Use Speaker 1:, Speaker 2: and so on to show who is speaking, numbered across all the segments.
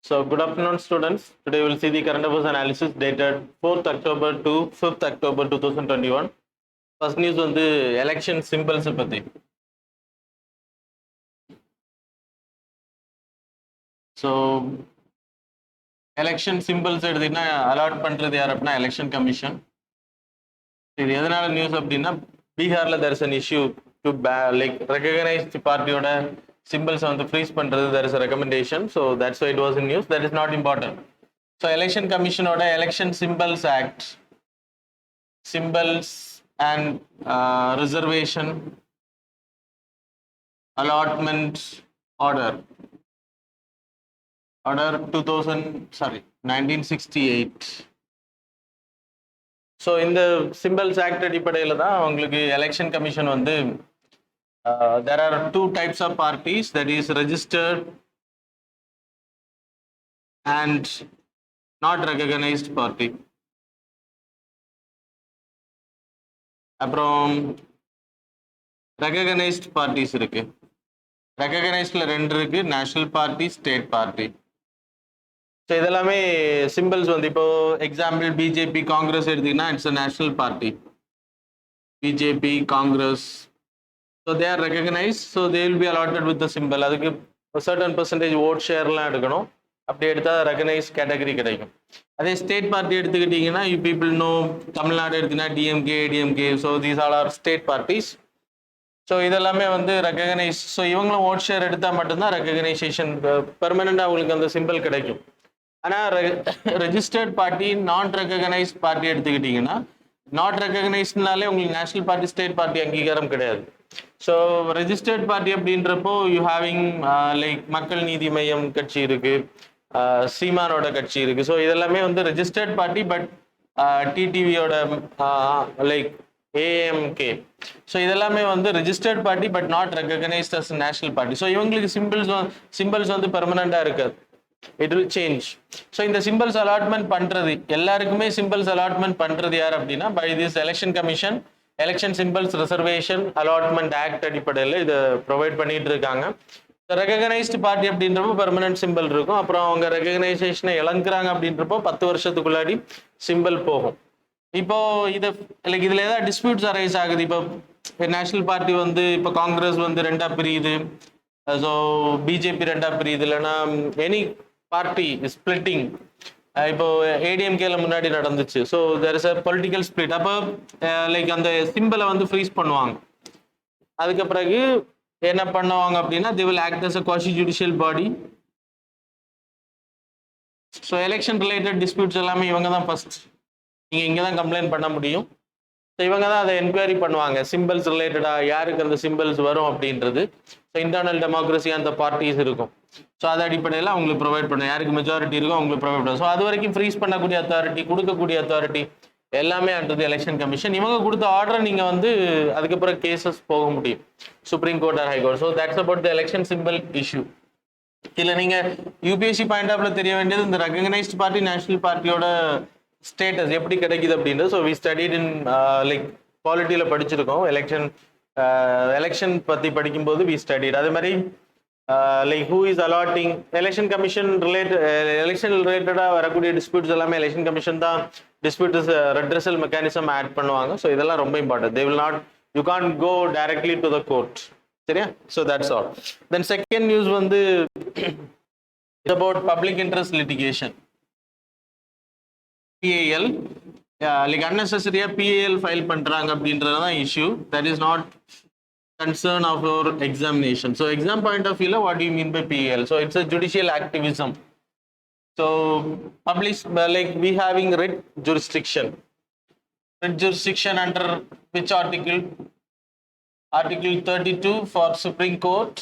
Speaker 1: So good afternoon students. Today we will see the current affairs analysis dated 4th October to 5th October 2021. First news வந்து election symbols பத்தி. So election symbols எடுத்தீங்கன்னா allot பண்றது யார் அப்படின்னா election commission. இது எதனால news அப்படின்னா பீகார்ல there is an issue to like recognize the பார்ட்டியோட symbols வந்து freeze பண்றது, there is a recommendation, so that's why it was in news. That is not important. So election commission ஓட election symbols act, symbols and reservation allotment order 1968. So இந்த symbols act அடிப்படையில் தான் உங்களுக்கு election commission வந்து there are two types of parties, that is registered and not recognized party. அப்புறம் recognized parties இருக்கு. recognizedல ரெண்டு இருக்கு, national party, state party. So இதெல்லாமே சிம்பிள்ஸ் வந்து இப்போ எக்ஸாம்பிள் பிஜேபி காங்கிரஸ் எடுத்தீங்கன்னா it's a national party. BJP Congress, so they are recognized, so they will be allotted with the symbol. அதுக்கு certain percentage vote ஷேர்லாம் எடுக்கணும், அப்படி எடுத்தால் ரெகனைஸ் கேட்டகரி கிடைக்கும். அதே ஸ்டேட் பார்ட்டி எடுத்துக்கிட்டிங்கன்னா யூ பீப்புள் நோ தமிழ்நாடு எடுத்தீங்கன்னா DMK ADMK, so these all are state parties. So இதெல்லாமே வந்து ரெகனைஸ். ஸோ இவங்களும் ஓட் ஷேர் எடுத்தால் மட்டும்தான் ரெகனைசேஷன் பெர்மனெண்டாக அவங்களுக்கு அந்த சிம்பிள் கிடைக்கும். ஆனால் registered party non recognised party எடுத்துக்கிட்டிங்கன்னா நாட் ரெகனைஸ்ட்னாலே உங்களுக்கு நேஷனல் பார்ட்டி ஸ்டேட் பார்ட்டி அங்கீகாரம் கிடையாது. ஸோ ரெஜிஸ்டர்ட் பார்ட்டி அப்படின்றப்போ you having like Makkal Needhi மையம் கட்சி இருக்கு, சீமானோட கட்சி இருக்கு. ஸோ இதெல்லாமே வந்து ரெஜிஸ்டர்ட் பார்ட்டி, பட் டிடிவியோட லைக் ஏஎம்கே, ஸோ இதெல்லாமே வந்து registered party but not recognised as national party. So இவங்களுக்கு சிம்பிள்ஸ் வந்து பெர்மனண்டா இருக்காது, இட் வில் சேஞ்ச். ஸோ இந்த சிம்பிள்ஸ் அலாட்மெண்ட் பண்றது எல்லாருக்குமே சிம்பிள்ஸ் அலாட்மெண்ட் பண்றது யார் அப்படின்னா by this election commission election symbols reservation allotment act அடிப்படையில் இதை ப்ரொவைட் பண்ணிட்டு இருக்காங்க. ரெகனைஸ்டு பார்ட்டி அப்படின்றப்போ பெர்மனன்ட் சிம்பிள் இருக்கும். அப்புறம் அவங்க ரெகனைசேஷனை இழங்குறாங்க அப்படின்றப்போ 10 வருஷத்துக்குள்ளாடி சிம்பிள் போகும். இப்போ இதை லைக் இதில் ஏதாவது டிஸ்பியூட்ஸ் அரைஸ் ஆகுது. இப்போ நேஷனல் பார்ட்டி வந்து இப்போ காங்கிரஸ் வந்து ரெண்டா பிரியுது, ஸோ பிஜேபி ரெண்டா பிரியுது, இல்லைன்னா எனி பார்ட்டி ஸ்பிளிட்டிங். இப்போ ஏடிஎம்கேல முன்னாடி நடந்துச்சு. So there is a political split. அப்போ லைக் அந்த சிம்பிளை வந்து ஃப்ரீஸ் பண்ணுவாங்க. அதுக்கு பிறகு என்ன பண்ணுவாங்க அப்படின்னா they will act as a quasi judicial body. So election related disputes எல்லாமே இவங்க தான் ஃபர்ஸ்ட், நீங்கள் இங்கே தான் கம்ப்ளைண்ட் பண்ண முடியும். ஸோ இவங்க தான் அதை என்கொயரி பண்ணுவாங்க, சிம்பிள்ஸ் ரிலேட்டடாக யாருக்கு அந்த சிம்பிள்ஸ் வரும் அப்படின்றது. ஸோ இன்டர்னல் டெமோக்ரஸி அந்த பார்ட்டிஸ் இருக்கும். ஸோ அது அடிப்படையில் அவங்களுக்கு ப்ரொவைட் பண்ண யாருக்கு மெஜாரிட்டி இருக்கோ அவங்களுக்கு ப்ரொவைட் பண்ணும். ஸோ அது வரைக்கும் ஃப்ரீஸ் பண்ணக்கூடிய அத்தாரிட்டி, கொடுக்கக்கூடிய அத்தாரிட்டி எல்லாமே அண்டர் தி எலெக்ஷன் கமிஷன். இவங்க கொடுத்த ஆர்டரை நீங்கள் வந்து அதுக்கப்புறம் கேசஸ் போக முடியும், supreme court or high court. So that's about the election symbol issue. இல்லை நீங்கள் யூபிஎஸ்சி பாயிண்ட் ஆஃப்ல தெரிய வேண்டியது இந்த ரெகனைஸ்ட் பார்ட்டி நேஷனல் பார்ட்டியோட ஸ்டேட்டஸ் எப்படி கிடைக்குது அப்படின்றது. So we studied in like பாலிட்டியில் படிச்சிருக்கோம். எலெக்ஷன் பற்றி படிக்கும்போது வி ஸ்டடிட். அதே மாதிரி like who is allotting election commission election ரிலேட்டடாக வரக்கூடிய டிஸ்பியூட்ஸ் எல்லாமே எலெக்ஷன் கமிஷன் தான் டிஸ்பியூட்ஸ் ரெட்ரஸல் மெக்கானிசம் ஆட் பண்ணுவாங்க. ஸோ இதெல்லாம் ரொம்ப important. They will not, you can't go directly to the court. சரியா? So that's all. Then second news வந்து about public interest litigation, PIL. Like அன்னெசரியா PIL file பண்றாங்க அப்படின்றது தான் issue. That is not concern of our examination. So exam point of view, what do you mean by PIL? So it's a judicial activism. So publish like we having writ jurisdiction. Writ jurisdiction under which article? Article 32 for Supreme Court.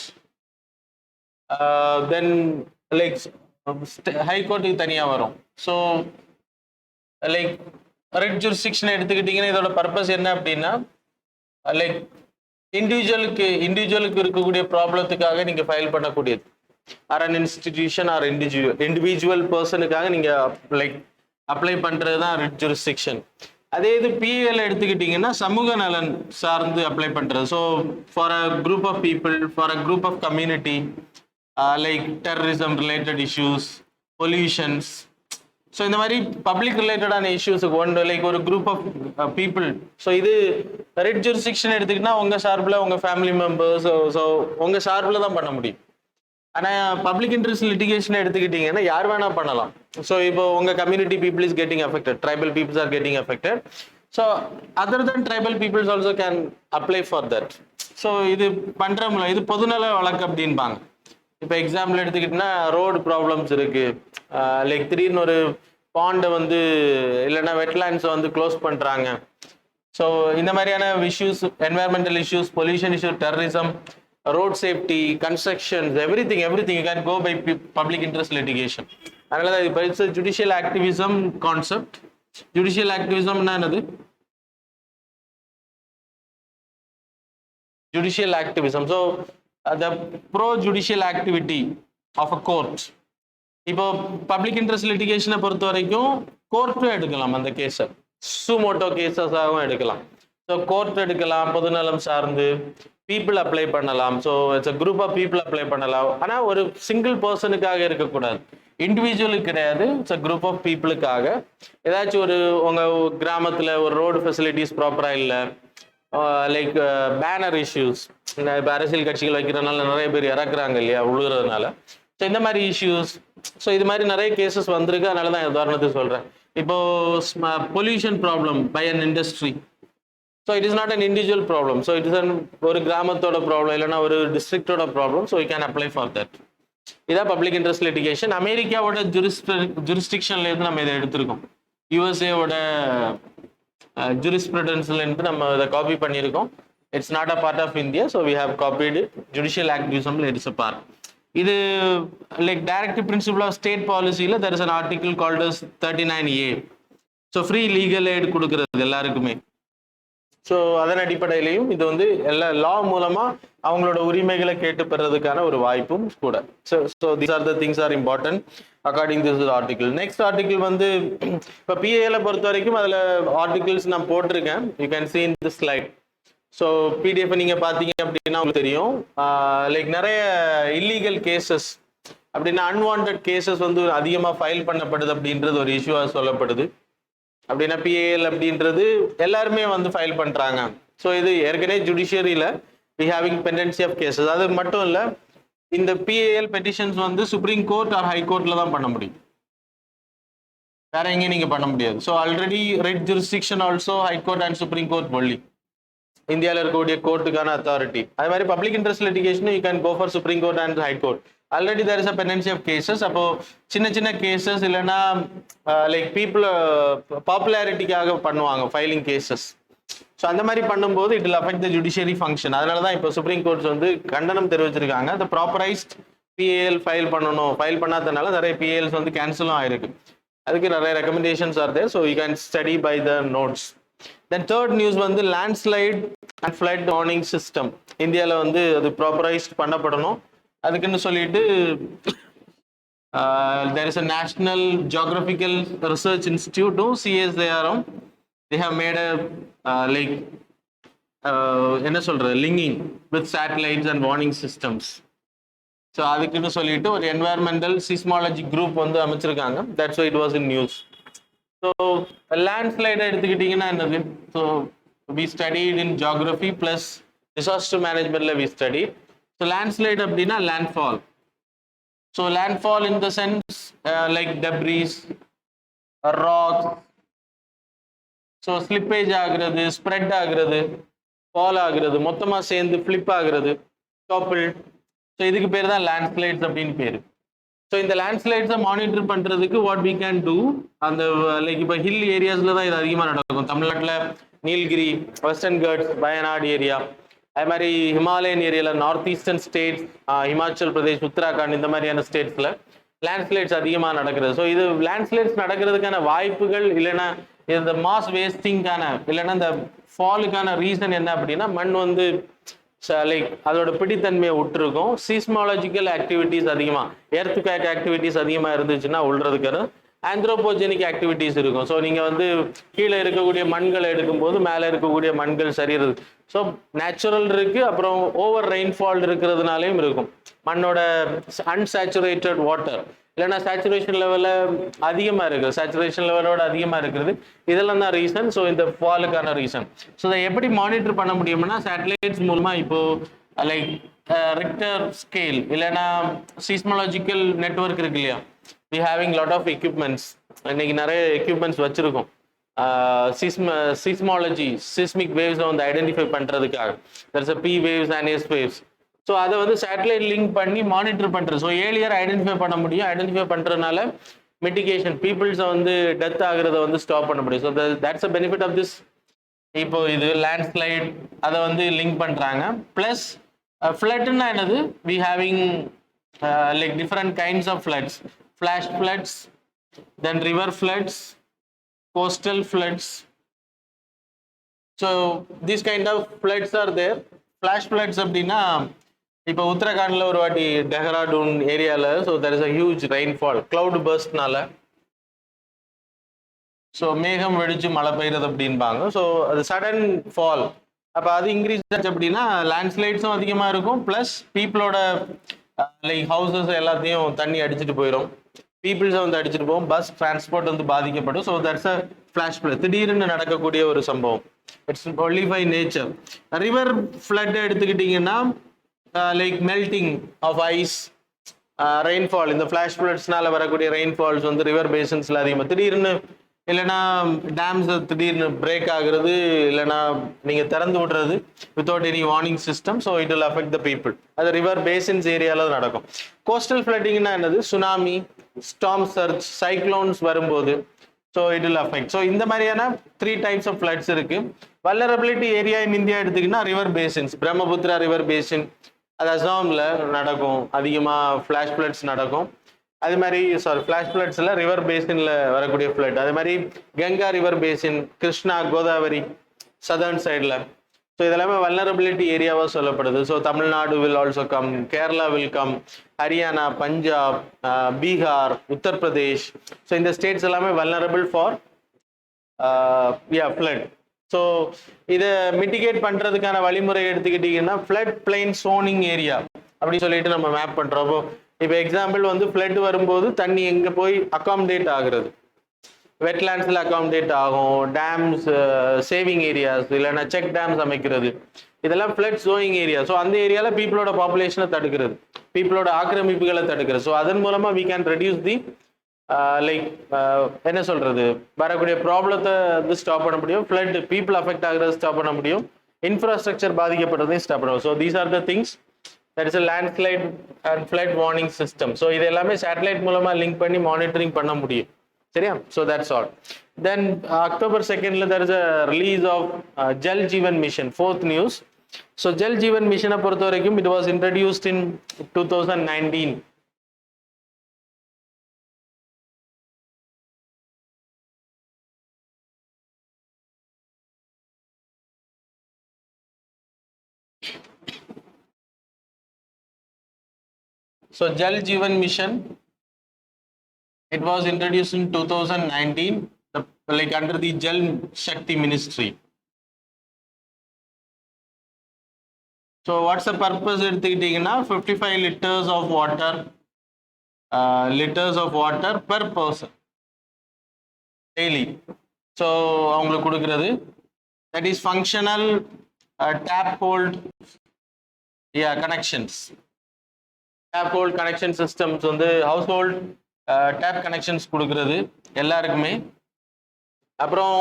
Speaker 1: Then like High Court தனியா வரும். So like writ jurisdiction எடுத்துக்கிட்டீங்கன்னா இதோட purpose என்ன அப்படின்னா like இண்டிவிஜுவலுக்கு இருக்கக்கூடிய ப்ராப்ளத்துக்காக நீங்க file பண்ணக்கூடியது, or an institution or individual பர்சனுக்காக நீங்க லைக் அப்ளை பண்றது தான் ரிட் ஜூரிஸ்டிக்ஷன். அதே இது PIL எடுத்துக்கிட்டீங்கன்னா சமூக நலன் சார்ந்து அப்ளை பண்றது. So for a group of people, for a group of community, like terrorism related issues, pollutions. So இந்த மாதிரி பப்ளிக் ரிலேட்டடான இஷ்யூஸுக்கு லைக் ஒரு குரூப் ஆஃப் பீப்புள். ஸோ இது ரெட் ஜூரிஸ்டிக்ஷன் எடுத்துக்கிட்டா உங்கள் சார்பில் உங்கள் ஃபேமிலி மெம்பர்ஸ், ஸோ உங்கள் சார்பில் தான் பண்ண முடியும். ஆனால் பப்ளிக் இன்ட்ரெஸ்ட் லிட்டிகேஷன் எடுத்துக்கிட்டீங்கன்னா யார் வேணா பண்ணலாம். ஸோ இப்போ உங்கள் community people is getting affected, tribal peoples are getting affected. So other then tribal peoples also can apply for that. So இது பண்ணுற இது பொதுநல வழக்கு அப்படின்பாங்க. இப்போ எக்ஸாம்பிள் எடுத்துக்கிட்டிங்கன்னா ரோடு ப்ராப்ளம்ஸ் இருக்குது, லைக் திடீர்னு ஒரு பாண்டை வந்து இல்லைன்னா வெட்லேண்ட்ஸை வந்து க்ளோஸ் பண்ணுறாங்க. ஸோ இந்த மாதிரியான issues, environmental issues, pollution issue, terrorism, road safety, constructions, everything you can go by public interest litigation. அதனால தான் இப்போ it's judicial activism concept. Judicial ஆக்டிவிசம்னா என்னது? Judicial activism. So the pro-judicial activity of a court. இப்போ public interest லிட்டிகேஷனை பொறுத்த வரைக்கும் கோர்ட்டும் எடுக்கலாம், அந்த கேஸை சுமோட்டோ கேசஸாகவும் எடுக்கலாம். ஸோ கோர்ட் எடுக்கலாம், பொதுநலம் சார்ந்து பீப்புள் அப்ளை பண்ணலாம். So it's a group of people apply பண்ணலாம். ஆனால் ஒரு சிங்கிள் பர்சனுக்காக இருக்கக்கூடாது, இண்டிவிஜுவலுக்கு கிடையாது. இட்ஸ் அ குரூப் ஆஃப் பீப்புளுக்காக. ஏதாச்சும் ஒரு உங்கள் கிராமத்தில் ஒரு ரோடு ஃபெசிலிட்டிஸ் ப்ராப்பராக இல்லை, லைக் பேனர் இஷ்யூஸ், இப்போ அரசியல் கட்சிகள் வைக்கிறதுனால நிறைய பேர் இறக்குறாங்க இல்லையா உழுகிறதுனால. ஸோ இந்த மாதிரி இஷ்யூஸ், ஸோ இது மாதிரி நிறைய கேசஸ் வந்திருக்கு. அதனால தான் உதாரணத்துக்கு சொல்கிறேன். இப்போ pollution problem by an industry. So it is not an individual problem. So it is ஒரு கிராமத்தோட ப்ராப்ளம், இல்லைன்னா ஒரு டிஸ்ட்ரிக்டோட problem. So you can apply for that. இதான் பப்ளிக் இன்ட்ரெஸ்ட் லிட்டிகேஷன். அமெரிக்காவோட ஜூரிஸ்டிக்ஷன்லேருந்து நம்ம இதை எடுத்திருக்கோம். யூஎஸ்ஏவோட ஜூரிஸ்ப்ருடென்ஸ்லேருந்து நம்ம இதை காப்பி பண்ணியிருக்கோம். It's not a part of India, so we have copied it. Judicial activism, it is a part. This like directive principle of state policy, there is an article called as 39A. So free legal aid கொடுக்கிறது எல்லாருக்குமே. So அதன் அடிப்படையிலையும் இது வந்து எல்லா லா மூலமா அவங்களோட உரிமைகளை கேட்டு பெறதுக்கான ஒரு வாய்ப்பும் கூட. So these are the things are important according this article. Next article வந்து இப்போ பிஏல பொறுத்த வரைக்கும் அதில் ஆர்டிகிள்ஸ் நான் போட்டிருக்கேன். You can see in this slide. So PDF நீங்கள் பார்த்தீங்க அப்படின்னா உங்களுக்கு தெரியும், லைக் நிறைய இல்லீகல் கேசஸ் அப்படின்னா அன்வான்ட் கேசஸ் வந்து அதிகமாக ஃபைல் பண்ணப்படுது அப்படின்றது ஒரு இஷ்யூவாக சொல்லப்படுது. அப்படின்னா பிஏஎல் அப்படின்றது எல்லாருமே வந்து ஃபைல் பண்ணுறாங்க. ஸோ இது ஏற்கனவே ஜுடிஷியரியில் we having pendency of cases. அது மட்டும் இல்லை, இந்த பிஏஎல் பெட்டிஷன்ஸ் வந்து சுப்ரீம் கோர்ட் ஆர் ஹை கோர்ட்டில் தான் பண்ண முடியும், வேற எங்கேயும் நீங்கள் பண்ண முடியாது. So already red jurisdiction also high court and supreme court only, இந்தியாவில் இருக்கக்கூடிய கோர்ட்டுக்கான அத்தாரிட்டி. அது மாதிரி public interest litigation you can go for supreme court and high court. Already there is a pendency of cases. அப்போ சின்ன சின்ன cases இல்லைன்னா like people பாப்புலாரிட்டிக்காக பண்ணுவாங்க ஃபைலிங் கேசஸ். ஸோ அந்த மாதிரி பண்ணும்போது it will affect the judiciary function. அதனால தான் இப்போ சுப்ரீம் கோர்ட்ஸ் வந்து கண்டனம் தெரிவிச்சிருக்காங்க. அந்த ப்ராப்பரைஸ்ட் பிஏஎல் ஃபைல் பண்ணணும், ஃபைல் பண்ணாததுனால நிறைய பிஏஎல்ஸ் வந்து கேன்சலும் ஆயிருக்கு. அதுக்கு நிறைய recommendations are there. So you can study by the notes. Then third news வந்து landslide and flood warning system இந்தியாவில் வந்து அது ப்ராப்பரைஸ்ட் பண்ணப்படணும். அதுக்குன்னு சொல்லிட்டு there is a national geographical research institute, CSIRM. They have made a like என்ன சொல்றது linking with satellites and warning systems. So அதுக்குன்னு சொல்லிட்டு ஒரு என்வாயர்மெண்டல் சிஸ்மாலஜி குரூப் வந்து அமைச்சிருக்காங்க. That's why it was in news. So லேண்ட்ஸ்லைடை எடுத்துக்கிட்டிங்கன்னா என்னது? So we studied in geography plus disaster மேனேஜ்மெண்ட்டில் வி ஸ்டடி. ஸோ லேண்ட்ஸ்லைட் அப்படின்னா landfall. So landfall in the sense like debris, rocks, so slippage ஆகுறது, spread ஆகுறது, fall ஆகுறது, மொத்தமாக சேர்ந்து ஃப்ளிப் ஆகுறது, டாப்பிள். ஸோ இதுக்கு பேர் தான் லேண்ட்ஸ்லைட்ஸ் அப்படின்னு பேர். ஸோ இந்த லேண்ட்ஸ்லைட்ஸை மானிட்டர் பண்ணுறதுக்கு வாட் வி கேன் டூ, அந்த லைக் இப்போ ஹில் ஏரியாஸில் தான் இது அதிகமாக நடக்கும். தமிழ்நாட்டில் Nilgiri, western ghats, Wayanad area, அது மாதிரி ஹிமாலயன் ஏரியாவில், north eastern states, Himachal Pradesh, Uttarakhand, இந்த மாதிரியான ஸ்டேட்ஸில் லேண்ட்ஸ்லைட்ஸ் அதிகமாக நடக்கிறது. ஸோ இது லேண்ட்ஸ்லைட்ஸ் நடக்கிறதுக்கான வாய்ப்புகள் இல்லைன்னா இந்த மாஸ் வேஸ்டிங்கான இல்லைன்னா இந்த ஃபாலுக்கான ரீசன் என்ன அப்படின்னா மண் வந்து லைக் அதோட பிடித்தன்மையை விட்டுருக்கும். சீஸ்மாலஜிக்கல் ஆக்டிவிட்டிஸ் அதிகமாக, எர்த்குவேக் ஆக்டிவிட்டிஸ் அதிகமாக இருந்துச்சுன்னா உள்றதுக்கான ஆந்த்ரோபோஜெனிக் ஆக்டிவிட்டிஸ் இருக்கும். ஸோ நீங்கள் வந்து கீழே இருக்கக்கூடிய மண்களை எடுக்கும்போது மேலே இருக்கக்கூடிய மண்கள் சரியிறது. ஸோ நேச்சுரல் இருக்கு, அப்புறம் ஓவர் ரெயின்ஃபால் இருக்கிறதுனாலையும் இருக்கும். மண்ணோட அன்சாச்சுரேட்டட் வாட்டர் இல்லைன்னா சேச்சுரேஷன் லெவலில் அதிகமாக இருக்குது, சேச்சுரேஷன் லெவலோட அதிகமாக இருக்கிறது, இதெல்லாம் தான் ரீசன். ஸோ இந்த ஃபாலுக்கான ரீசன். ஸோ இதை எப்படி மானிட்டர் பண்ண முடியும்னா சேட்டலைட்ஸ் மூலமாக இப்போது லைக் ரிக்டர் ஸ்கேல் இல்லைன்னா சீஸ்மாலஜிக்கல் நெட்வொர்க் இருக்கு இல்லையா, we having lot of equipments. இன்னைக்கு நிறைய எக்யூப்மெண்ட்ஸ் வச்சிருக்கோம் சீஸ்மாலஜி சிஸ்மிக் வேவ்ஸ் வந்து ஐடென்டிஃபை பண்றதுக்காக. there's a p waves and s waves. So அதை வந்து சேட்டலைட் லிங்க் பண்ணி மானிட்டர் பண்றது. ஸோ ஏர்லியர் ஐடென்டிஃபை பண்ண முடியும். ஐடென்டிஃபை பண்றதுனால மிட்டிகேஷன் பீப்புள்ஸை வந்து டெத் ஆகுறத வந்து ஸ்டாப் பண்ண முடியும். So that's a benefit of this. இப்போ இது லேண்ட்ஸ்லைட் அதை வந்து லிங்க் பண்றாங்க. பிளஸ் ஃப்ளட்னா என்னது, we having like different kinds of floods, flash floods, then river floods, coastal floods. So these kind of floods are there. Flash floods அப்படின்னா இப்போ உத்தரகாண்ட்ல ஒரு வாட்டி டெஹ்ராடூன் ஏரியால so there is a huge rainfall cloud burstனால ஸோ மேகம் வெடிச்சு மழை பெய்யுறது அப்படின்பாங்க. ஸோ அது சடன் ஃபால், அப்போ அது இன்க்ரீஸ் ஆச்சு அப்படின்னா லேண்ட்ஸ்லைட்ஸும் அதிகமாக இருக்கும். ப்ளஸ் பீப்புளோட லைக் ஹவுசஸ் எல்லாத்தையும் தண்ணி அடிச்சுட்டு போயிடும், பீப்புள்ஸை வந்து அடிச்சுட்டு போகும், பஸ் டிரான்ஸ்போர்ட் வந்து பாதிக்கப்படும். So that's a flash flood, திடீர்னு நடக்கக்கூடிய ஒரு சம்பவம். It's only by nature. River flood எடுத்துக்கிட்டிங்கன்னா like melting of ice, rainfall, இந்த ஃப்ளாஷ் ஃப்ளட்ஸ்னால வரக்கூடிய ரெயின்ஃபால்ஸ் வந்து ரிவர் பேசன்ஸில் அதிகமாக திடீர்னு இல்லைன்னா டேம்ஸ் திடீர்னு பிரேக் ஆகுறது, இல்லைன்னா நீங்கள் திறந்து விடுறது without any warning system. So it will affect the people. அது ரிவர் பேசின்ஸ் ஏரியாவில் நடக்கும். கோஸ்டல் ஃப்ளட்டிங்னா என்னது, சுனாமி, ஸ்டார்ம் சர்ச், சைக்ளோன்ஸ் வரும்போது so it will affect. So இந்த மாதிரியான 3 types ஆஃப் ஃப்ளட்ஸ் இருக்கு. வல்னரபிலிட்டி ஏரியா இன் இந்தியா எடுத்துக்கிட்டா ரிவர் பேசின்ஸ், பிரம்மபுத்திரா ரிவர் பேசின் அது அசாமில் நடக்கும், அதிகமாக ஃப்ளாஷ் ஃப்ளட்ஸ் நடக்கும். அது மாதிரி ஃப்ளாஷ் ஃப்ளட்ஸில் ரிவர் பேசினில் வரக்கூடிய ஃப்ளட். அது மாதிரி Ganga river basin, Krishna, Godavari southern சைடில். ஸோ இதெல்லாமே வல்னரபிலிட்டி ஏரியாவாக சொல்லப்படுது. So Tamil Nadu will also come, Kerala will come, Haryana, Punjab, Bihar, Uttar Pradesh. So இந்த ஸ்டேட்ஸ் எல்லாமே வல்னரபிள் ஃபார் ஃப்ளட். ஸோ இதை மிட்டிகேட் பண்ணுறதுக்கான வழிமுறை எடுத்துக்கிட்டிங்கன்னா ஃப்ளட் பிளைன் சோனிங் ஏரியா அப்படின்னு சொல்லிட்டு நம்ம மேப் பண்ணுறப்போ, இப்போ எக்ஸாம்பிள் வந்து ஃப்ளட் வரும்போது தண்ணி எங்கே போய் அகாமடேட் ஆகுறது, வெட்லேண்ட்ஸில் அகாமடேட் ஆகும், டேம்ஸ் சேவிங் ஏரியாஸ் இல்லைன்னா செக் டேம்ஸ் அமைக்கிறது, இதெல்லாம் ஃப்ளட் சோயிங் ஏரியா. ஸோ அந்த ஏரியாவில் பீப்புளோட பாப்புலேஷனை தடுக்கிறது, பீப்புளோட ஆக்கிரமிப்புகளை தடுக்கிறது. ஸோ அதன் மூலமாக we can reduce the like என்ன சொல்றது, வரக்கூடிய ப்ராப்ளத்தை வந்து ஸ்டாப் பண்ண முடியும், ஃப்ளட் பீப்புள் அஃபெக்ட் ஆகுறது ஸ்டாப் பண்ண முடியும், இன்ஃப்ராஸ்ட்ரக்சர் பாதிக்கப்படுறதையும் ஸ்டாப் பண்ண முடியும். So these are the things. That is a landslide and flood warning system. So இது எல்லாமே சேட்டலைட் மூலமா லிங்க் பண்ணி மானிட்டரிங் பண்ண முடியும். சரியா? So that's all. Then October 2nd there is a release of Jal Jeevan Mission, 4th news. So Jal Jeevan மிஷனை பொறுத்த வரைக்கும் it was introduced in 2019. So Jal Jeevan Mission, it was introduced in 2019, like under the Jal Shakti Ministry. So what's the purpose? 55 liters of water per person daily. So அவங்களுக்கு கொடுக்கிறது, that is functional tap hold connections. Tap hold connection systems வந்து household tap connections கொடுக்கறது எல்லாருக்குமே. அப்புறம்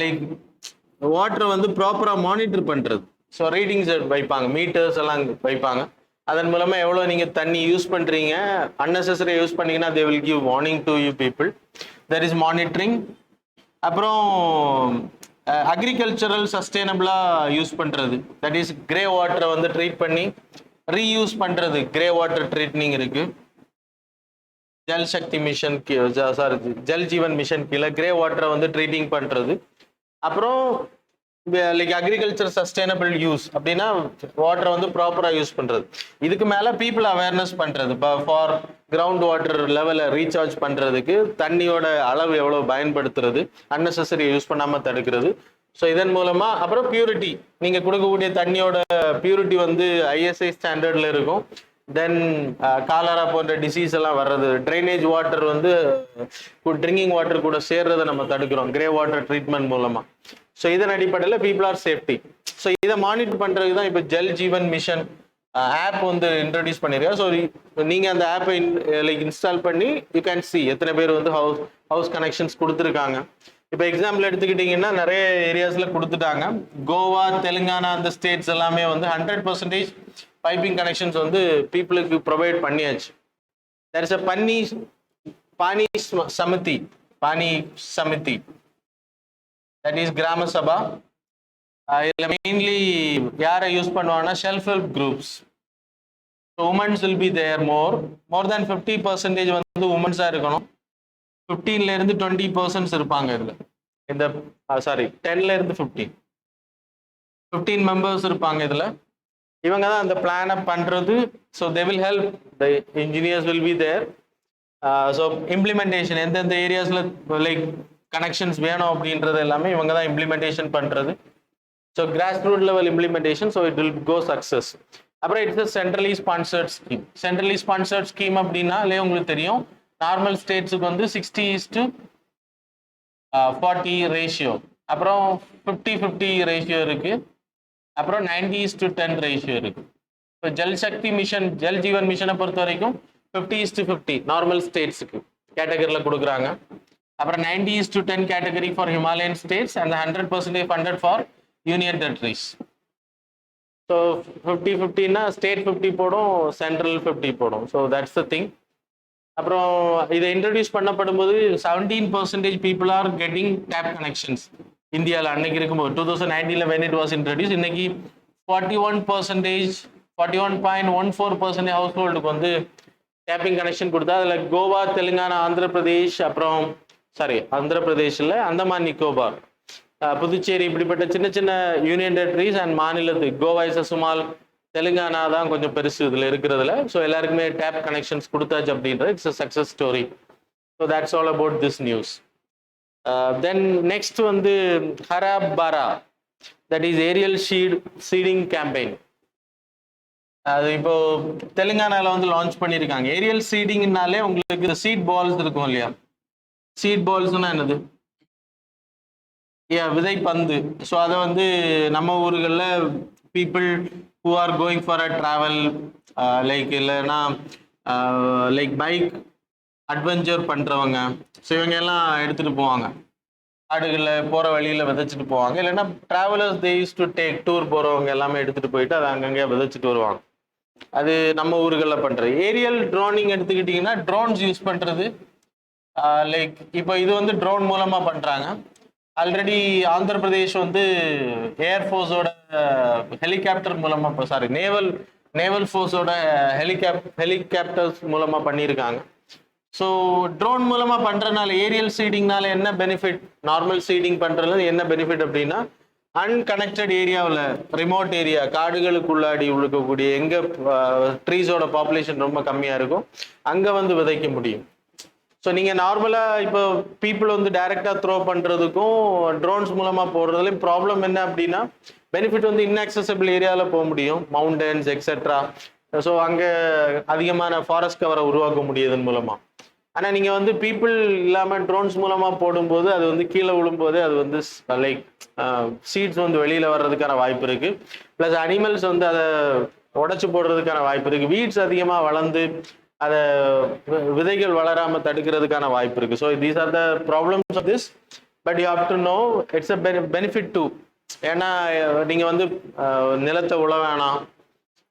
Speaker 1: like வாட்டரை வந்து ப்ராப்பராக monitor பண்ணுறது. ஸோ ரீடிங்ஸ் வைப்பாங்க, மீட்டர்ஸ் எல்லாம் வைப்பாங்க. அதன் மூலமாக எவ்வளோ நீங்கள் தண்ணி யூஸ் பண்ணுறீங்க, அன்னெசரி யூஸ் பண்ணீங்கன்னா they will give warning to you people. There is monitoring. அப்புறம் அக்ரிகல்ச்சரல் சஸ்டைனபிளாக யூஸ் பண்ணுறது, தட் இஸ் கிரே வாட்டரை வந்து ட்ரீட் பண்ணி ரீயூஸ் பண்றது. கிரே வாட்டர் ட்ரீட்னிங் இருக்கு. ஜல் சக்தி மிஷன் ஜல் ஜீவன் மிஷன் கீழே கிரே வாட்டரை வந்து ட்ரீட்டிங் பண்றது. அப்புறம் லைக் அக்ரிகல்ச்சர் சஸ்டைனபிள் யூஸ் அப்படின்னா வாட்டரை வந்து ப்ராப்பராக யூஸ் பண்ணுறது. இதுக்கு மேலே பீப்புள் அவேர்னஸ் பண்ணுறது. இப்போ ஃபார் கிரவுண்ட் வாட்டர் லெவலை ரீசார்ஜ் பண்ணுறதுக்கு தண்ணியோட அளவு எவ்வளோ பயன்படுத்துறது, அன்னெசரி யூஸ் பண்ணாமல் தடுக்கிறது. ஸோ இதன் மூலமாக அப்புறம் பியூரிட்டி, நீங்கள் கொடுக்கக்கூடிய தண்ணியோட பியூரிட்டி வந்து ISI ஸ்டாண்டர்டில் இருக்கும். தென் காலரா போன்ற டிசீஸ் எல்லாம் வர்றது, ட்ரைனேஜ் வாட்டர் வந்து ட்ரிங்கிங் வாட்டர் கூட சேர்றதை நம்ம தடுக்கிறோம் கிரே வாட்டர் ட்ரீட்மெண்ட் மூலமாக. ஸோ இதன் அடிப்படையில் பீப்புள் ஆர் சேஃப்டி. ஸோ இதை மானிட்டர் பண்ணுறதுக்கு தான் இப்போ ஜல் ஜீவன் மிஷன் ஆப் வந்து இன்ட்ரடியூஸ் பண்ணியிருக்காரு. ஸோ நீங்கள் அந்த ஆப்பை லைக் இன்ஸ்டால் பண்ணி யூ கேன் சி எத்தனை பேர் வந்து ஹவுஸ் கனெக்ஷன்ஸ் கொடுத்துருக்காங்க. இப்போ எக்ஸாம்பிள் எடுத்துக்கிட்டிங்கன்னா நிறைய ஏரியாஸில் கொடுத்துட்டாங்க. கோவா, தெலுங்கானா அந்த ஸ்டேட்ஸ் எல்லாமே வந்து 100% பைப்பிங் கனெக்ஷன்ஸ் வந்து பீப்புளுக்கு ப்ரொவைட் பண்ணியாச்சு. There is a Pani Samiti that is Gram Sabha. இதில் மெயின்லி யாரை யூஸ் பண்ணுவாங்கன்னா self help groups. Womens will be there more than 50% வந்து உமன்ஸாக இருக்கணும். 15 to 20% இருப்பாங்க இதில். இந்த 10 to 15 மெம்பர்ஸ் இருப்பாங்க இதில். இவங்க தான் அந்த பிளானை பண்ணுறது. So they will help, the engineers will be there. So implementation எந்தெந்த ஏரியாஸில் லைக் கனெக்ஷன்ஸ் வேணும் அப்படின்றது எல்லாமே இவங்க தான் இம்ப்ளிமெண்டேஷன் பண்ணுறது. So grass root level implementation. So it will go success. அப்புறம் it's a centrally sponsored scheme. Centrally sponsored scheme அப்படின்னா உங்களுக்கு தெரியும், நார்மல் ஸ்டேட்ஸுக்கு வந்து 60:40 ரேஷியோ, அப்புறம் 50:50 ரேஷியோ இருக்கு, அப்புறம் 90:10 ரேஷியோ இருக்கு. இப்போ ஜல் சக்தி மிஷன், ஜல் ஜீவன் மிஷனை பொறுத்த வரைக்கும் 50:50 நார்மல் ஸ்டேட்ஸுக்கு கேட்டகரியில் கொடுக்குறாங்க. அப்புறம் 90:10 category for Himalayan states and 100% funded for union territories. So 50:50னா ஸ்டேட் 50 போடும், சென்ட்ரல் 50 போடும். So that's the thing. அப்புறம் இதை இன்ட்ரடியூஸ் பண்ணப்படும் போது 17% people are getting tap connections இந்தியாவில் அன்னைக்கு இருக்கும்போது. 2019 when it was introduced, இன்னைக்கு 41.14% ஹவுஸ் ஹோல்டுக்கு வந்து டேப்பிங் கனெக்ஷன் கொடுத்தா. அதில் கோவா, தெலுங்கானா, ஆந்திர பிரதேஷ், அப்புறம் ஆந்திர பிரதேஷில் அந்தமான் நிக்கோபார், புதுச்சேரி, இப்படிப்பட்ட சின்ன சின்ன யூனியன் டெரிட்டரிஸ் அண்ட் மாநிலத்துக்கு கோவா இஸ் சுமால், தெலுங்கானா தான் கொஞ்சம் பெருசு இதில் இருக்கிறதுல. ஸோ எல்லாருக்குமே டேப் கனெக்ஷன்ஸ் கொடுத்தாச்சு அப்படின்றது it's a success story. So that's all about this news. Then next வந்து ஹராப் பாரா, that is aerial seeding campaign. அது இப்போ தெலுங்கானாவில் வந்து லான்ச் பண்ணியிருக்காங்க. ஏரியல் சீடிங்னாலே உங்களுக்கு சீட் பால்ஸ் இருக்கும் இல்லையா? சீட் பால்ஸ்னா என்னது? விதை பந்து. ஸோ அதை வந்து நம்ம ஊர்களில் people who are going for a travel like இல்லைன்னா லைக் பைக் அட்வென்ச்சர் பண்ணுறவங்க, ஸோ இவங்க எல்லாம் எடுத்துகிட்டு போவாங்க, காடுகளில் போகிற வழியில் விதைச்சிட்டு போவாங்க. இல்லைன்னா travellers they use to take tour போகிறவங்க எல்லாமே எடுத்துகிட்டு போயிட்டு அதை அங்கங்கே விதைச்சிட்டு வருவாங்க. அது நம்ம ஊர்களில் பண்ணுறது. ஏரியல் ட்ரோனிங் எடுத்துக்கிட்டிங்கன்னா ட்ரோன்ஸ் யூஸ் பண்ணுறது. லைக் இப்போ இது வந்து ட்ரோன் மூலமாக பண்ணுறாங்க. ஆல்ரெடி ஆந்திர பிரதேஷ் வந்து ஏர்ஃபோர்ஸோட ஹெலிகாப்டர் மூலமாக நேவல் ஃபோர்ஸோட ஹெலிகாப்டர்ஸ் மூலமாக பண்ணியிருக்காங்க. ஸோ ட்ரோன் மூலமாக பண்ணுறதுனால ஏரியல் சீடிங்னால என்ன பெனிஃபிட், நார்மல் சீடிங் பண்ணுறதுல என்ன பெனிஃபிட் அப்படின்னா, அன்கனெக்டட் ஏரியாவில், ரிமோட் ஏரியா, காடுகளுக்குள்ளாடி இருக்கக்கூடிய எங்கே ட்ரீஸோட பாப்புலேஷன் ரொம்ப கம்மியாக இருக்கும் அங்கே வந்து விதைக்க முடியும். ஸோ நீங்கள் நார்மலாக இப்போ பீப்புள் வந்து டைரெக்டாக த்ரோ பண்ணுறதுக்கும் ட்ரோன்ஸ் மூலமாக போடுறதுலையும் ப்ராப்ளம் என்ன அப்படின்னா, பெனிஃபிட் வந்து இன்ஆக்சசபிள் ஏரியாவில் போக முடியும், மவுண்டன்ஸ் எக்ஸெட்ரா. ஸோ அங்கே அதிகமான ஃபாரஸ்ட் கவரை உருவாக்க முடியுதன் மூலமாக. ஆனால் நீங்கள் வந்து பீப்புள் இல்லாமல் ட்ரோன்ஸ் மூலமாக போடும்போது அது வந்து கீழே விழும்போது அது வந்து லைக் சீட்ஸ் வந்து வெளியில் வர்றதுக்கான வாய்ப்பு இருக்குது. ப்ளஸ் அனிமல்ஸ் வந்து அதை உடச்சி போடுறதுக்கான வாய்ப்பு இருக்குது. வீட்ஸ் அதிகமாக வளர்ந்து அதை விதைகள் வளராமல் தடுக்கிறதுக்கான வாய்ப்பு இருக்குது. So these are the problems of this. But you have to know it's a benefit too. ஏன்னா நீங்கள் வந்து நிலத்தை உழ வேணாம்,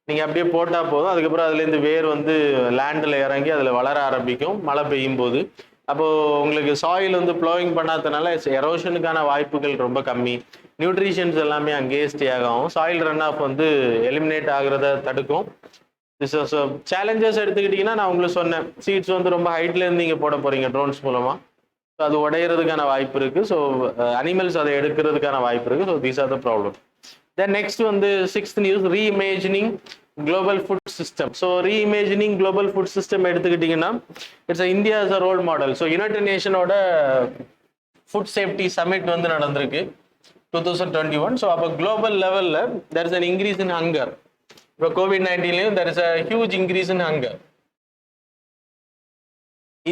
Speaker 1: நீங்கள் அப்படியே போட்டால் போதும். அதுக்கப்புறம் அதுலேருந்து வேர் வந்து லேண்டில் இறங்கி அதில் வளர ஆரம்பிக்கும் மழை பெய்யும் போது. அப்போது உங்களுக்கு சாயில் வந்து ப்ளோயிங் பண்ணாததுனால எரோஷனுக்கான வாய்ப்புகள் ரொம்ப கம்மி. நியூட்ரிஷன்ஸ் எல்லாமே அங்கேயே ஸ்டே ஆகும். சாயில் ரன் ஆஃப் வந்து எலிமினேட் ஆகுறத தடுக்கும். சேலஞ்சஸ் எடுத்துக்கிட்டிங்கன்னா நான் உங்களுக்கு சொன்னேன், சீட்ஸ் வந்து ரொம்ப ஹைட்லேருந்து நீங்கள் போட போகிறீங்க ட்ரோன்ஸ் மூலமாக. அது உடையிறதுக்கான வாய்ப்பு இருக்கு. ஸோ அனிமல்ஸ் அதை எடுக்கிறதுக்கான வாய்ப்பு இருக்கு. So these are the problem. Then next வந்து sixth news, reimagining global food system. So reimagining global food system எடுத்துக்கிட்டிங்கன்னா it's India is a role model. So united நேஷனோட ஃபுட் சேஃப்டி சமிட் வந்து நடந்திருக்கு 2021. So அப்போ குளோபல் லெவலில் there is an increase in hunger. இப்போ COVID-19லையும் there is a huge increase in hunger.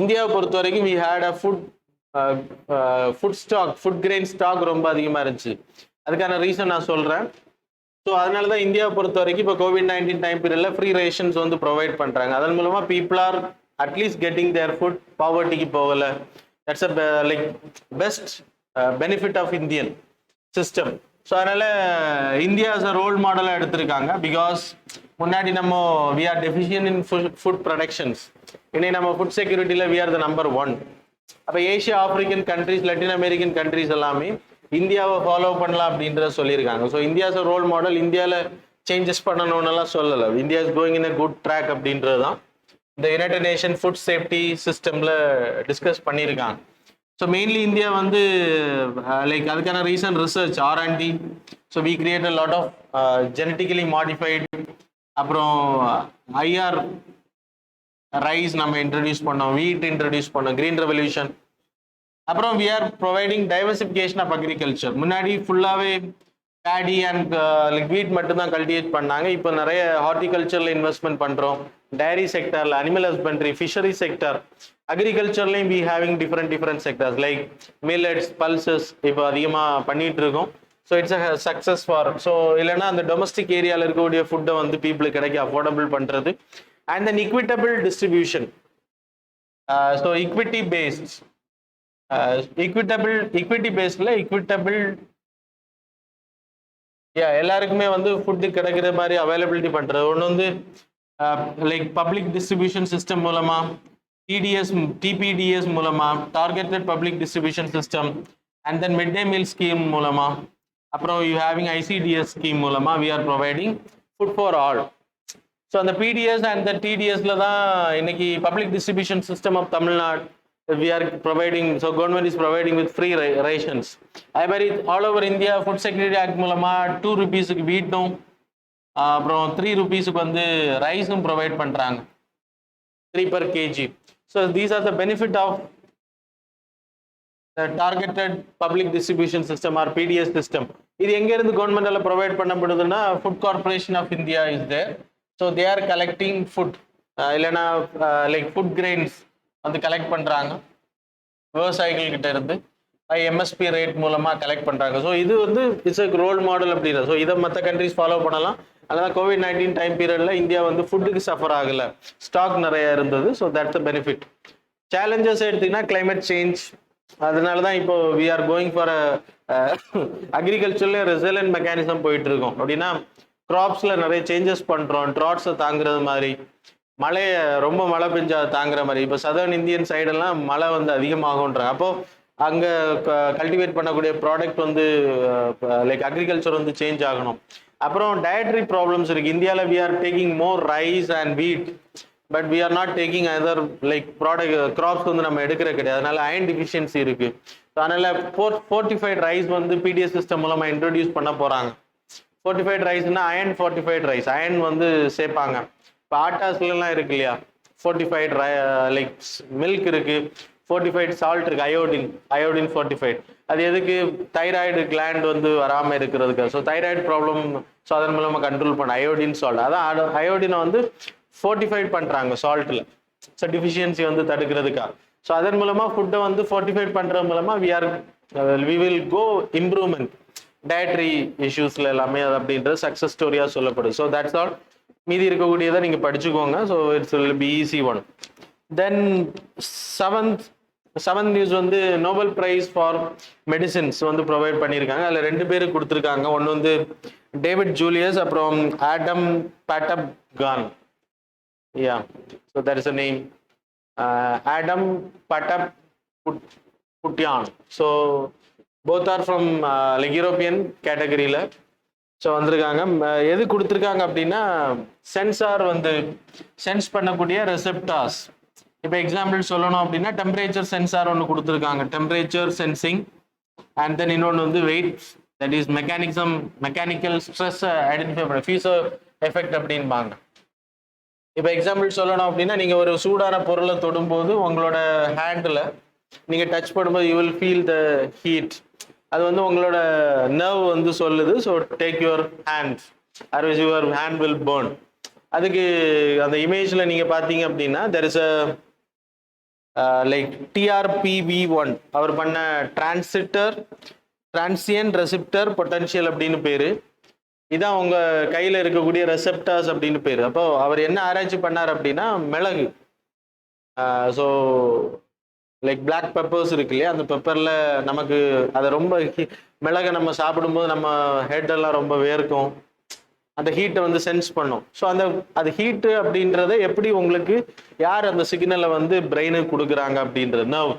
Speaker 1: இந்தியாவை பொறுத்த வரைக்கும் we had a food grain stock ரொம்ப அதிகமாக இருந்துச்சு. அதுக்கான ரீசன் நான் சொல்கிறேன். ஸோ அதனால தான் இந்தியாவை பொறுத்த வரைக்கும் இப்போ COVID-19 டைம் பீரியடில் ஃப்ரீ ரேஷன்ஸ் வந்து ப்ரொவைட் பண்ணுறாங்க. அதன் மூலமாக people are at least getting their food, பாவர்ட்டிக்கு போகலை. That's a like best benefit of Indian system. So அதனால் இந்தியா as a ரோல் மாடலாக எடுத்திருக்காங்க. பிகாஸ் முன்னாடி நம்ம we are deficient in food productions. இன்னைக்கு நம்ம ஃபுட் செக்யூரிட்டியில் வி ஆர் த நம்பர் 1. அப்போ Asia, African countries, Latin American countries எல்லாமே இந்தியாவை ஃபாலோ பண்ணலாம் அப்படின்றத சொல்லியிருக்காங்க. ஸோ India as a role model. இந்தியாவில் சேஞ்சஸ் பண்ணணும்னுலாம் சொல்லலை. India is going in a good track அப்படின்றது தான் இந்த யுனைடெட் நேஷன் ஃபுட் சேஃப்டி சிஸ்டமில் டிஸ்கஸ் பண்ணியிருக்காங்க. ஸோ மெயின்லி இந்தியா வந்து லைக் அதுக்கான reason research, R&D. So we create a lot of genetically modified, அப்புறம் IR ரைஸ் நம்ம இன்ட்ரடியூஸ் பண்ணோம், வீட் இன்ட்ரடியூஸ் பண்ணோம், கிரீன் ரெவல்யூஷன். அப்புறம் we are providing diversification of agriculture. முன்னாடி ஃபுல்லாகவே பேடி அண்ட் லைக் வீட் மட்டும்தான் கல்டிவேட் பண்ணாங்க. இப்போ நிறைய ஹார்டிகல்ச்சரில் இன்வெஸ்ட்மெண்ட் பண்ணுறோம். டைரி செக்டரில், அனிமல் ஹஸ்பண்ட்ரி, ஃபிஷரி செக்டர், அக்ரிகல்ச்சர்லையும் we having different sectors like millets, pulses இப்போ அதிகமாக பண்ணிகிட்டு இருக்கோம். So it's a success for. So இல்லைன்னா அந்த டொமஸ்டிக் ஏரியாவில் இருக்கக்கூடிய ஃபுட்டை வந்து பீப்புளுக்கு கிடைக்க அஃபோர்டபுள் பண்ணுறது. And then equitable distribution. So equity based, equity basedல equitable, எல்லாருக்குமே வந்து ஃபுட்டு கிடைக்கிற மாதிரி அவைலபிலிட்டி பண்ணுறது. ஒன்று வந்து லைக் பப்ளிக் டிஸ்ட்ரிபியூஷன் சிஸ்டம் மூலமா, TPDS மூலமா, targeted public distribution system, and then mid day meal scheme மூலமா, அப்புறம் யூ ஹேவிங் ICDS ஸ்கீம் மூலமா we are providing food for all. So அந்த PDS அண்ட் TDSல தான் இன்னைக்கு public distribution system of Tamil Nadu we are providing. So government is providing with free rations. அதே மாதிரி all over India food security act மூலமாக 2 rupeesக்கு வீட்டும், அப்புறம் 3 rupeesக்கு வந்து ரைஸும் ப்ரொவைட் பண்ணுறாங்க, 3 per kg. So these are the benefit of targeted public distribution system or PDS system. இது எங்கேருந்து கவர்மெண்டால ப்ரொவைட் பண்ணப்படுதுன்னா food corporation of India is there. So they are collecting food, இல்லைன்னா லைக் ஃபுட் கிரெயின்ஸ் வந்து collect பண்ணுறாங்க விவசாயிகள் கிட்ட இருந்து MSP ரேட் மூலமாக கலெக்ட் பண்ணுறாங்க. ஸோ இது வந்து இட்ஸ் அ ரோல் மாடல் அப்படின்றது. ஸோ இதை மற்ற கண்ட்ரிஸ் ஃபாலோ பண்ணலாம். அதனால் COVID-19 டைம் பீரியடில் இந்தியா வந்து ஃபுட்டுக்கு சஃபர் ஆகலை, ஸ்டாக் நிறைய இருந்தது. So that's the benefit. Challenges எடுத்திங்கன்னா கிளைமேட் சேஞ்ச். அதனால தான் இப்போ வி ஆர் கோயிங் ஃபார் அக்ரிகல்ச்சர்ல ரெசிலியன்ட் மெக்கானிசம் போயிட்டு இருக்கோம். அப்படின்னா கிராப்ஸில் நிறைய சேஞ்சஸ் பண்ணுறோம், ட்ராட்ஸை தாங்குறது மாதிரி, ரொம்ப மழை பெஞ்சா தாங்குற மாதிரி. இப்போ சதர்ன் இந்தியன் சைடெல்லாம் மழை வந்து அதிகமாகுன்றாங்க. அப்போது அங்கே கல்டிவேட் பண்ணக்கூடிய ப்ராடக்ட் வந்து லைக் அக்ரிகல்ச்சர் வந்து சேஞ்ச் ஆகணும். அப்புறம் டயட்ரி ப்ராப்ளம்ஸ் இருக்குது. இந்தியாவில் we are taking more rice and wheat, but we are not taking other like crops வந்து நம்ம எடுக்கிற கிடையாது. அதனால அயன் டிஃபிஷியன்சி இருக்குது. அதனால் ஃபோர்ட்டிஃபைட் ரைஸ் வந்து PDS சிஸ்டம் மூலமாக இன்ட்ரடியூஸ் பண்ண போகிறாங்க. ஃபோர்ட்டிஃபைட் ரைஸ்னா அயன் ஃபோர்ட்டிஃபைட் ரைஸ், அயன் வந்து சேர்ப்பாங்க. இப்போ ஆட்டாஸ்லாம் இருக்கு இல்லையா, ஃபோர்ட்டிஃபைட் லைக் மில்க் இருக்குது, ஃபோர்ட்டிஃபைட் சால்ட் இருக்குது, அயோடின் ஃபோர்ட்டிஃபைட். அது எதுக்கு? தைராய்டு கிளாண்ட் வந்து வராமல் இருக்கிறதுக்கு. ஸோ தைராய்டு ப்ராப்ளம், ஸோ அதன் மூலமாக கண்ட்ரோல் பண்ண அயோடின் சால்ட். அதான் அயோடினை வந்து ஃபோர்ட்டிஃபைட் பண்ணுறாங்க சால்ட்டில். ஸோ டிஃபிஷியன்சி வந்து தடுக்கிறதுக்காக. ஸோ அதன் மூலமாக ஃபுட்டை வந்து ஃபோர்ட்டிஃபைட் பண்ணுறது மூலமாக we will go improvement dietary இஷ்யூஸில் எல்லாமே அது அப்படின்றது சக்ஸஸ் ஸ்டோரியாக சொல்லப்படுது. So that's all. மீதி இருக்கக்கூடியதை நீங்கள் படிச்சுக்கோங்க. So it's will be easy one. Then seventh news வந்து நோபல் ப்ரைஸ் ஃபார் மெடிசின்ஸ் வந்து ப்ரொவைட் பண்ணியிருக்காங்க. அதில் 2 பேர் கொடுத்துருக்காங்க. ஒன்று வந்து டேவிட் ஜூலியஸ், அப்புறம் ஆடம் பட்டப்கான். So that is a name, Adam Patapoutian. So both are from like European கேட்டகரியில். ஸோ வந்திருக்காங்க. எது கொடுத்துருக்காங்க அப்படின்னா சென்சார் வந்து சென்ஸ் பண்ணக்கூடிய ரெசெப்டார்ஸ். இப்போ எக்ஸாம்பிள் சொல்லணும் அப்படின்னா டெம்பரேச்சர் சென்சார் ஒன்று கொடுத்துருக்காங்க, டெம்பரேச்சர் சென்சிங். அண்ட் தென் இன்னொன்று வந்து weight, that is mechanical stress identify பண்ண ஃபீஸோ எஃபெக்ட் அப்படின்பாங்க. இப்போ எக்ஸாம்பிள் சொல்லணும் அப்படின்னா நீங்கள் ஒரு சூடான பொருளை தொடும்போது உங்களோட ஹேண்டில் நீங்கள் டச் பண்ணும்போது you will feel the heat. அது வந்து உங்களோட நர்வ் வந்து சொல்லுது, so take your hand otherwise your hand will burn. அதுக்கு அந்த இமேஜில் நீங்கள் பார்த்தீங்க அப்படின்னா தெர் இஸ் லைக் TRPV1 அவர் பண்ண டிரான்சியன்ட் ரெசிப்டர் பொட்டன்ஷியல் அப்படின்னு பேர். இதான் உங்கள் கையில் இருக்கக்கூடிய ரெசெப்டார்ஸ் அப்படின்னு பேர். அப்போ அவர் என்ன ஆராய்ச்சி பண்ணார் அப்படின்னா மிளகு, ஸோ லைக் பிளாக் பெப்பர்ஸ் இருக்கு இல்லையா, அந்த பெப்பரில் நமக்கு அதை ரொம்ப மிளகை நம்ம சாப்பிடும்போது நம்ம ஹெட்டெல்லாம் ரொம்ப வேர்க்கும், அந்த ஹீட்டை வந்து சென்ஸ் பண்ணும். ஸோ அது ஹீட்டு அப்படின்றத எப்படி உங்களுக்கு யார் அந்த சிக்னலை வந்து பிரெயினுக்கு கொடுக்குறாங்க அப்படின்றது நர்வ்.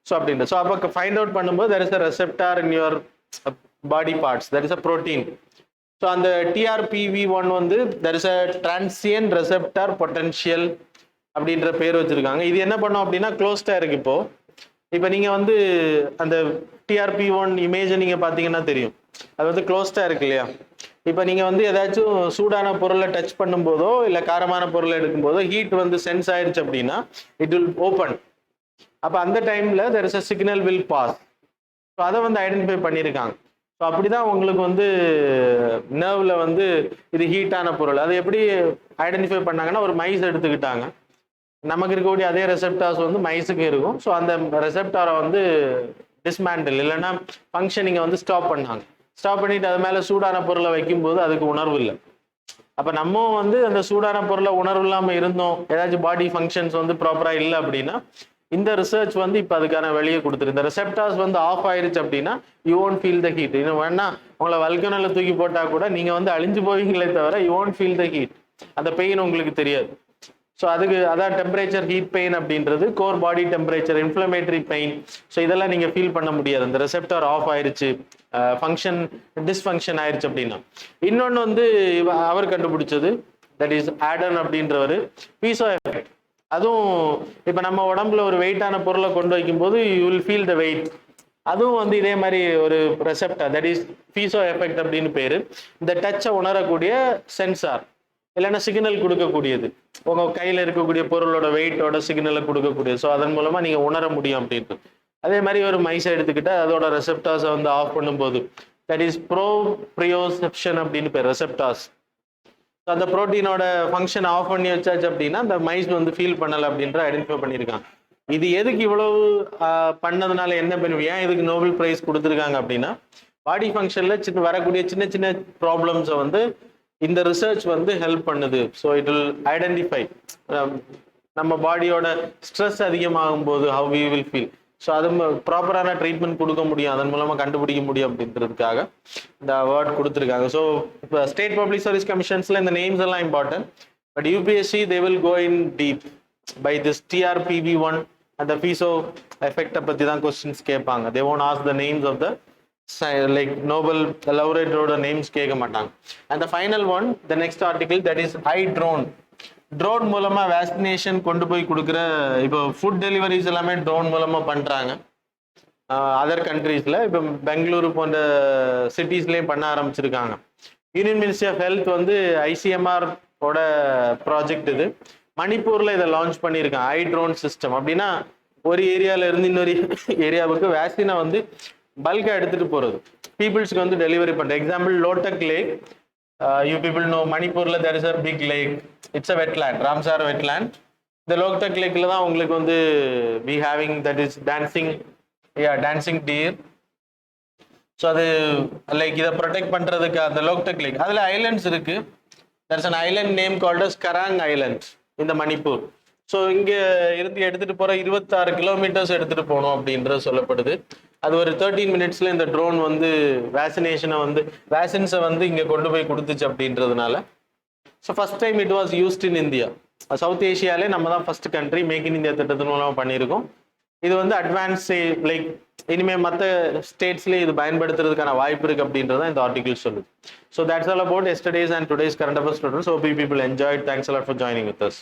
Speaker 1: ஸோ அப்படின்றது ஸோ அப்போ ஃபைண்ட் அவுட் பண்ணும்போது there is a receptor in your body parts, there is a protein. So அந்த TRPV1 வந்து there is a transient receptor potential அப்படின்ற பேர் வச்சிருக்காங்க. இது என்ன பண்ணோம் அப்படின்னா க்ளோஸ்டாக இருக்கு. இப்போ நீங்கள் வந்து அந்த TRP1 இமேஜை நீங்கள் பார்த்தீங்கன்னா தெரியும், அது வந்து க்ளோஸ்டாக இருக்கு இல்லையா. இப்போ நீங்கள் வந்து ஏதாச்சும் சூடான பொருளை டச் பண்ணும்போதோ இல்லை காரமான பொருளை எடுக்கும்போதோ ஹீட் வந்து சென்ஸ் ஆயிடுச்சு அப்படின்னா இட் வில் ஓப்பன். அப்போ அந்த டைமில் there is a signal will pass. So அதை வந்து ஐடென்டிஃபை பண்ணியிருக்காங்க. ஸோ அப்படி தான் உங்களுக்கு வந்து நர்வில் வந்து இது ஹீட்டான பொருள். அது எப்படி ஐடென்டிஃபை பண்ணாங்கன்னா ஒரு மைஸ் எடுத்துக்கிட்டாங்க, நமக்கு இருக்கக்கூடிய அதே ரெசெப்டார்ஸ் வந்து மைஸுக்கு இருக்கும். ஸோ அந்த ரெசெப்டாரை வந்து டிஸ்மேண்டில் இல்லைன்னா ஃபங்க்ஷனிங்கை வந்து ஸ்டாப் பண்ணாங்க. ஸ்டாப் பண்ணிட்டு அது மேலே சூடான பொருளை வைக்கும்போது அதுக்கு உணர்வு இல்லை. அப்போ நம்ம வந்து அந்த சூடான பொருளை உணர்வு இல்லாமல் இருந்தோம், ஏதாச்சும் பாடி ஃபங்க்ஷன்ஸ் வந்து ப்ராப்பராக இல்லை அப்படின்னா இந்த ரிசர்ச் வந்து இப்போ அதுக்கான வெளியே கொடுத்துரு. இந்த ரெசெப்டார்ஸ் வந்து ஆஃப் ஆயிருச்சு அப்படின்னா you won't feel the heat. இன்னும் வேணா உங்களை வல்கனில் தூக்கி போட்டால் கூட நீங்கள் வந்து அழிஞ்சு போவீங்களே தவிர you won't feel the heat, அந்த பெயின் உங்களுக்கு தெரியாது. ஸோ அதுக்கு அதான் டெம்பரேச்சர் ஹீட் பெயின் அப்படின்றது core body temperature inflammatory pain. So இதெல்லாம் நீங்கள் ஃபீல் பண்ண முடியாது, அந்த ரெசெப்டார் ஆஃப் ஆயிருச்சு, ஃபங்க்ஷன் டிஸ்ஃபங்க்ஷன் ஆயிருச்சு அப்படின்னா. இன்னொன்று வந்து அவர் கண்டுபிடிச்சது, தட் இஸ் ஆடன் அப்படின்றவர், பீசோ எஃபெக்ட். அதுவும் இப்போ நம்ம உடம்புல ஒரு வெயிட்டான பொருளை கொண்டு வைக்கும்போது you will feel the weight. அதுவும் வந்து இதே மாதிரி ஒரு receptor, that is piezo effect அப்படின்னு பேர். இந்த டச்சை உணரக்கூடிய சென்சார் இல்லைன்னா சிக்னல் கொடுக்கக்கூடியது, உங்கள் கையில் இருக்கக்கூடிய பொருளோட வெயிட்டோட சிக்னலை கொடுக்கக்கூடியது. ஸோ அதன் மூலமாக நீங்கள் உணர முடியும் அப்படின்ட்டு. அதே மாதிரி ஒரு மைஸை எடுத்துக்கிட்டு அதோட ரெசெப்டார்ஸை வந்து ஆஃப் பண்ணும்போது தட் இஸ் ப்ரியோசெப்ஷன் அப்படின்னு பேர் ரெசெப்டார்ஸ். ஸோ அந்த ப்ரோட்டீனோட ஃபங்க்ஷன் ஆஃப் பண்ணி வச்சாச்சு அப்படின்னா அந்த மைஸ் வந்து ஃபீல் பண்ணலை அப்படின்ற ஐடென்டிஃபை பண்ணியிருக்காங்க. இது எதுக்கு இவ்வளவு பண்ணதுனால என்ன பெனிஃபிட், ஏன் இதுக்கு நோபல் ப்ரைஸ் கொடுத்துருக்காங்க அப்படின்னா பாடி ஃபங்க்ஷனில் வரக்கூடிய சின்ன சின்ன ப்ராப்ளம்ஸை வந்து இந்த ரிசர்ச் வந்து ஹெல்ப் பண்ணுது. ஸோ இட் வில் ஐடென்டிஃபை நம்ம பாடியோட ஸ்ட்ரெஸ் அதிகமாகும் போது how we will feel. So அது ப்ராப்பரான ட்ரீட்மெண்ட் கொடுக்க முடியும், அதன் மூலமாக கண்டுபிடிக்க முடியும் அப்படின்றதுக்காக இந்த அவார்ட் கொடுத்துருக்காங்க. ஸோ இப்போ ஸ்டேட் பப்ளிக் சர்வீஸ் கமிஷன்ஸில் இந்த நேம்ஸ் எல்லாம் important, but UPSC they will go in deep by this TRPV1 அந்த பீசோ எஃபெக்டை பற்றி தான் கொஸ்டின்ஸ் கேட்பாங்க. They won't ask the names of the like Nobel laureate names கேட்க மாட்டாங்க. And the final one, the next article, that is iDrone. Drone மூலமா vaccination கொண்டு போய் கொடுக்குற, இப்போ ஃபுட் டெலிவரிஸ் எல்லாமே ட்ரோன் மூலமா பண்றாங்க அதர் கண்ட்ரீஸ்ல. இப்போ பெங்களூரு போன்ற சிட்டிஸ்லயும் பண்ண ஆரம்பிச்சிருக்காங்க. யூனியன் மினிஸ்ட்ரி ஆஃப் ஹெல்த் வந்து ICMR ஓட ப்ராஜெக்ட் இது. மணிப்பூர்ல இதை லான்ச் பண்ணியிருக்காங்க iDrone சிஸ்டம். அப்படின்னா ஒரு ஏரியால இருந்து இன்னொரு ஏரியாவுக்கு வேக்சினை வந்து பல்கா எடுத்துட்டு போறது, பீப்புள்ஸ்க்கு வந்து டெலிவரி பண்ற. Example Loktak lake, you people know மணிப்பூர்ல there is a big lake, it's a wetland, Ramsar wetland. இந்த லோட்டக் லேக்ல தான் உங்களுக்கு வந்து we having that is dancing deer. So அது லைக் இதை ப்ரொடெக்ட் பண்றதுக்கு அந்த லோக்டக் லேக் அதுல ஐலண்ட்ஸ் இருக்கு. There is an island name called as Karang island இந்த மணிப்பூர். ஸோ இங்கே இருந்து எடுத்துட்டு போற 26 கிலோமீட்டர்ஸ் எடுத்துட்டு போகணும் அப்படின்றது சொல்லப்படுது. அது ஒரு 13 மினிட்ஸ்ல இந்த ட்ரோன் வந்து வேக்சின்ஸை வந்து இங்கே கொண்டு போய் கொடுத்துச்சு அப்படின்றதுனால. So first time it was used in India. South ஏஷியாலே நம்ம தான் first country make in India திட்டத்தின் மூலமாக பண்ணியிருக்கோம். இது வந்து அட்வான்ஸ் லைக் இனிமேல் மற்ற ஸ்டேட்ஸ்லேயே இது பயன்படுத்துறதுக்கான வாய்ப்பு இருக்கு அப்படின்றத இந்த ஆர்டிகல் சொல்லுது. So that's all about yesterday's and today's current affairs students. Hope you people enjoyed. Thanks a lot for joining with us.